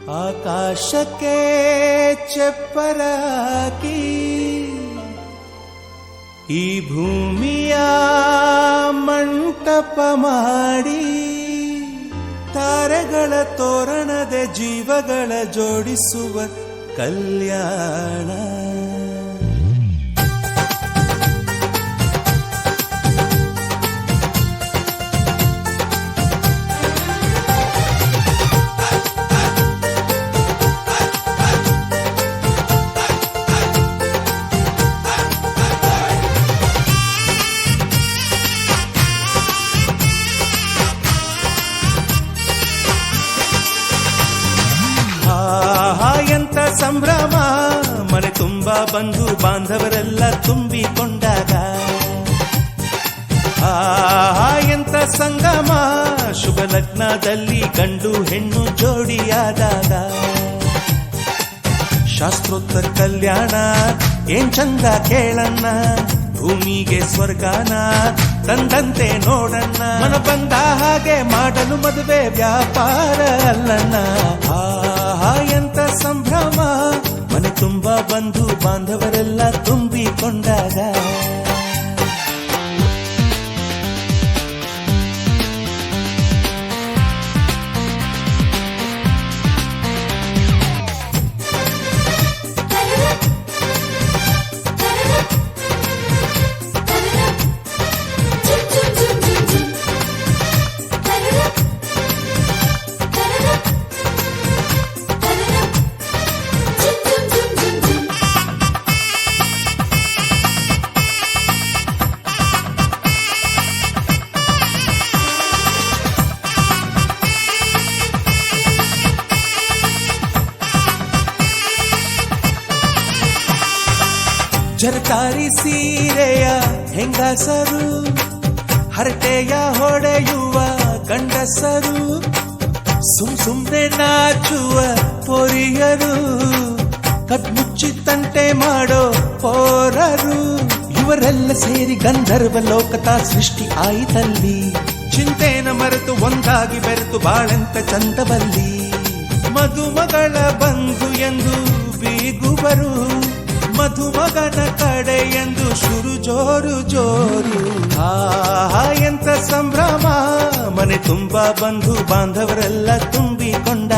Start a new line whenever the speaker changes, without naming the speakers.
ಆಕಾಶಕ್ಕೆ ಚಪ್ಪರಾಕಿ ಈ ಭೂಮಿಯ ಮಂಟಪ ಮಾಡಿ ತಾರೆಗಳ ತೋರಣದ ಜೀವಗಳ ಜೋಡಿಸುವ ಕಲ್ಯಾಣ. ಎಂತ ಸಂಭ್ರಮ, ಮನೆ ತುಂಬಾ ಬಂಧು ಬಾಂಧವರೆಲ್ಲ ತುಂಬಿಕೊಂಡಾಗ. ಎಂತ ಸಂಗಮ, ಶುಭ ಲಗ್ನದಲ್ಲಿ ಗಂಡು ಹೆಣ್ಣು ಜೋಡಿಯಾದಾಗ. ಶಾಸ್ತ್ರೋತ್ತರ ಕಲ್ಯಾಣ ಏನ್ ಚಂದ ಕೇಳಣ್ಣ, ಭೂಮಿಗೆ ಸ್ವರ್ಗಾನ ತಂದಂತೆ ನೋಡಣ್ಣ. ಮನ ಬಂದ ಹಾಗೆ ಮಾಡಲು ಮದುವೆ ವ್ಯಾಪಾರ ಅಲ್ಲಣ್ಣ. ಎಂತ ಸಂಭ್ರಮ, ಮನೆ ತುಂಬಾ ಬಂಧು ಬಾಂಧವರೆಲ್ಲ ತುಂಬಿಕೊಂಡಾಗ. ಜರಕಾರಿ ಸೀರೆಯ ಹೆಂಗಸರು, ಹರಟೆಯ ಹೊಡೆಯುವ ಗಂಡಸರು, ಸುಮ್ನೆ ನಾಚುವ ಪೊರಿಯರು, ಕದ್ಮುಚ್ಚಿ ತಂಟೆ ಮಾಡೋ ಪೋರರು, ಇವರೆಲ್ಲ ಸೇರಿ ಗಂಧರ್ವ ಲೋಕದ ಸೃಷ್ಟಿ ಆಯಿತಲ್ಲಿ. ಚಿಂತೆನ ಮರೆತು ಒಂದಾಗಿ ಬೆರೆತು ಬಾಳೆಂತ ಚಂದವಲ್ಲಿ. ಮದುಮಗಳ ಬಂಧು ಎಂದು ಬೀಗುವರು, ಮಧುಮಗನ ಕಡೆ ಎಂದು ಶುರು ಜೋರು ಜೋರು. ಎಂತ ಸಂಭ್ರಮ, ಮನೆ ತುಂಬಾ ಬಂಧು ಬಾಂಧವರೆಲ್ಲ ತುಂಬಿಕೊಂಡ